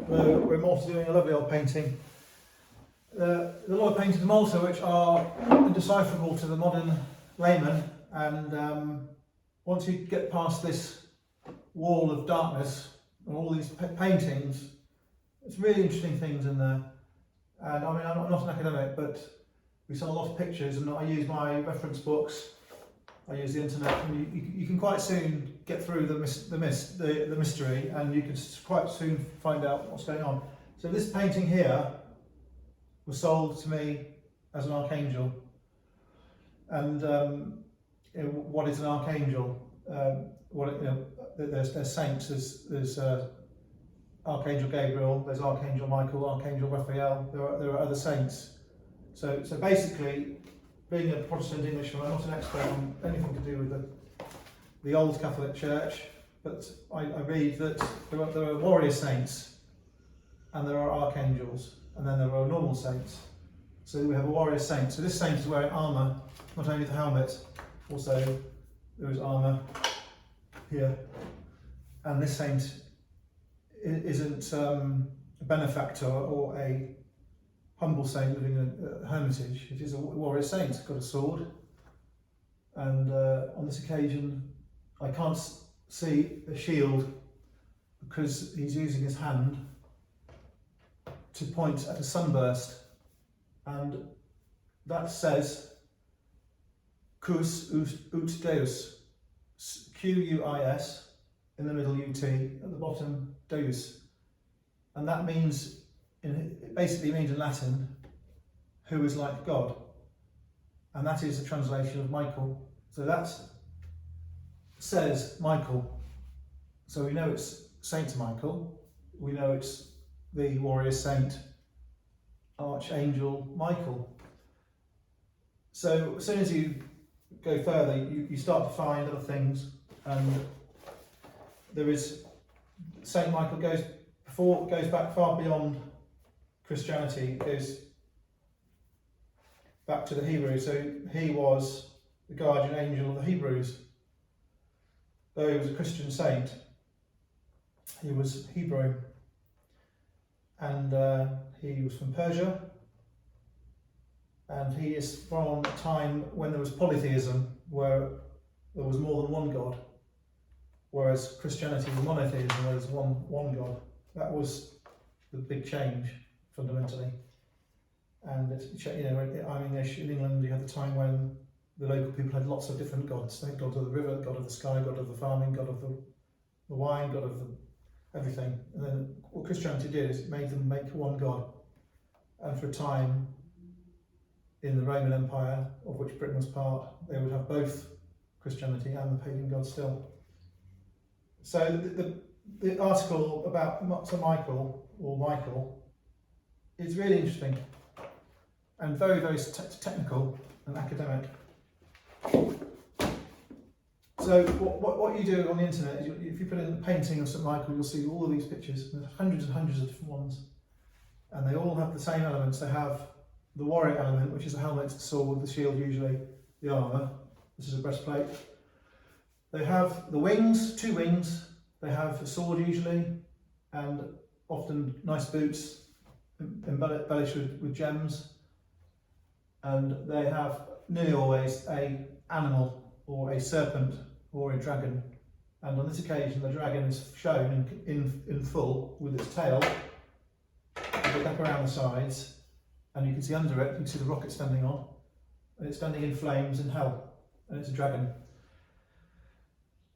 We're in Malta doing a lovely old painting. There's a lot of paintings in Malta which are indecipherable to the modern layman, and once you get past this wall of darkness and all these paintings, it's really interesting things in there. And I mean, I'm not an academic, but we saw a lot of pictures, and I use my reference books, I use the internet, and you can quite soon get through the mystery, and you can quite soon find out what's going on. So this painting here was sold to me as an archangel. And what is an archangel? There's saints. There's Archangel Gabriel. There's Archangel Michael, Archangel Raphael. There are other saints. So basically, being a Protestant Englishman, I'm not an expert on anything to do with the old Catholic Church, but I read that there are warrior saints, and there are archangels, and then there are normal saints. So we have a warrior saint. So this saint is wearing armour, not only the helmet, also there is armour here. And this saint isn't a benefactor or a humble saint living in a hermitage. It is a warrior saint. He's got a sword. And on this occasion, I can't see a shield because he's using his hand to point at a sunburst. And that says Quis ut Deus, Quis, in the middle UT, at the bottom Deus. And that means, it basically means in Latin, who is like God. And that is a translation of Michael. So that says Michael. So we know it's Saint Michael. We know it's the warrior saint, Archangel Michael. So as soon as you go further, you start to find other things, and there is Saint Michael goes back far beyond Christianity. It goes back to the Hebrews. So he was the guardian angel of the Hebrews. Though he was a Christian saint, he was Hebrew. And he was from Persia, and he is from a time when there was polytheism, where there was more than one God, whereas Christianity was monotheism, where there's one God. That was the big change, fundamentally. And in England you had the time when the local people had lots of different gods. They had God of the river, God of the sky, God of the farming, God of the wine, God of the everything. And then what Christianity did is it made them make one God. And for a time in the Roman Empire, of which Britain was part, they would have both Christianity and the pagan God still. So the article about Sir Michael, or Michael, is really interesting and very, very technical and academic. So what you do on the internet is, if you put in a painting of St Michael, you'll see all of these pictures. There's hundreds and hundreds of different ones, and they all have the same elements. They have the warrior element, which is the helmet, the sword, the shield, usually the armour. This is a breastplate. They have the wings, 2 wings. They have a sword usually, and often nice boots embellished with gems. And they have nearly always an animal, or a serpent, or a dragon. And on this occasion the dragon is shown in full with its tail, with up around the sides, and you can see under it, you can see the rocket standing on, and it's standing in flames in hell, and it's a dragon.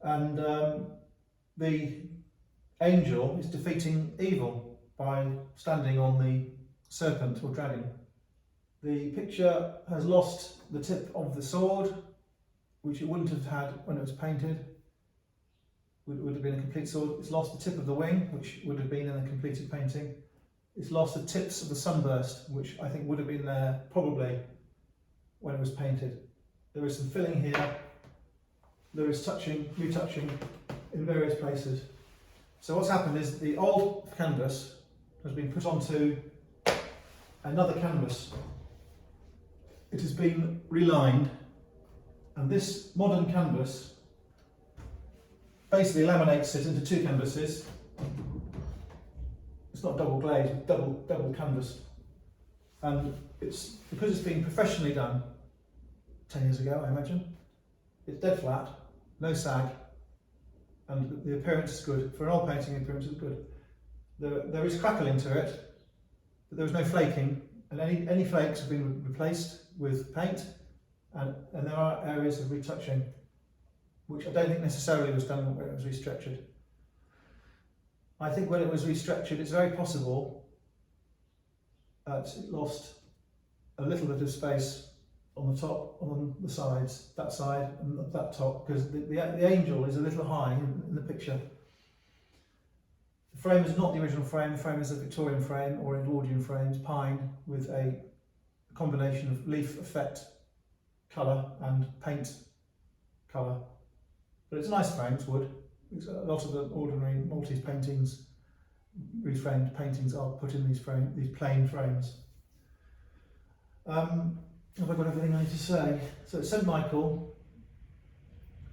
And the angel is defeating evil by standing on the serpent or dragon. The picture has lost the tip of the sword, which it wouldn't have had when it was painted. It would have been a complete sword. It's lost the tip of the wing, which would have been in a completed painting. It's lost the tips of the sunburst, which I think would have been there probably when it was painted. There is some filling here. There is retouching in various places. So what's happened is the old canvas has been put onto another canvas. It has been relined. And this modern canvas basically laminates it into 2 canvases. It's not double glazed, it's double canvassed. And it's because it's been professionally done 10 years ago, I imagine. It's dead flat, no sag, and the appearance is good. For an oil painting, the appearance is good. There is crackling to it, but there is no flaking, and any flakes have been replaced with paint, and there are areas of retouching, which I don't think necessarily was done when it was restructured. I think when it was restructured, it's very possible that it lost a little bit of space on the top, on the sides, that side and that top, because the angel is a little high in the picture. The frame is not the original frame. The frame is a Victorian frame or Edwardian frames, pine, with a combination of leaf effect colour and paint colour. But it's a nice frame, it's wood. A lot of the ordinary Maltese paintings, reframed paintings, are put in these plain frames. Have I got everything I need to say? So at St Michael,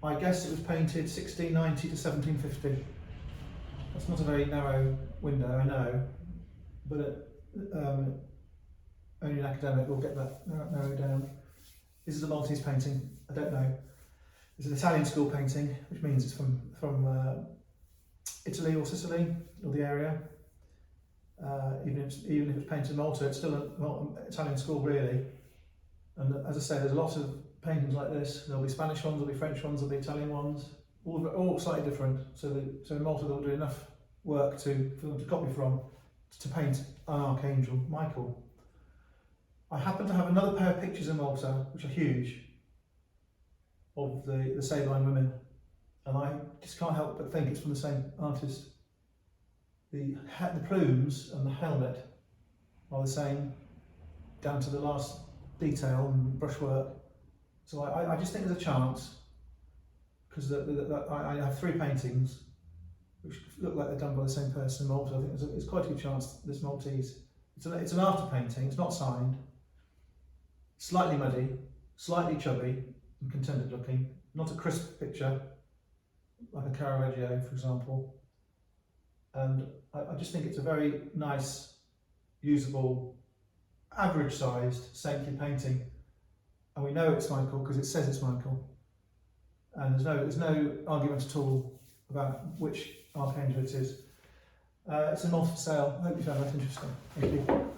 I guess it was painted 1690 to 1750. That's not a very narrow window, I know, but only an academic will get that narrowed down. This is a Maltese painting, I don't know. It's an Italian school painting, which means it's from Italy or Sicily, or the area. Even if it's painted in Malta, it's still an Italian school really. And as I say, there's a lot of paintings like this. There'll be Spanish ones, there'll be French ones, there'll be Italian ones, all slightly different. So in Malta they'll do enough work for them to copy from to paint an Archangel Michael. I happen to have another pair of pictures in Malta, which are huge, of the Sabine women, and I just can't help but think it's from the same artist. The plumes and the helmet are the same, down to the last detail and brushwork. So I just think there's a chance, because I have 3 paintings which look like they're done by the same person in Malta. I think there's quite a good chance this Maltese. It's an after painting, it's not signed, slightly muddy, slightly chubby and contented looking, not a crisp picture like a Caravaggio, for example. And I just think it's a very nice, usable, average-sized saintly painting, and we know it's Michael because it says it's Michael, and there's no argument at all about which archangel it is. It's in Malta for sale. I hope you found that interesting. Thank you.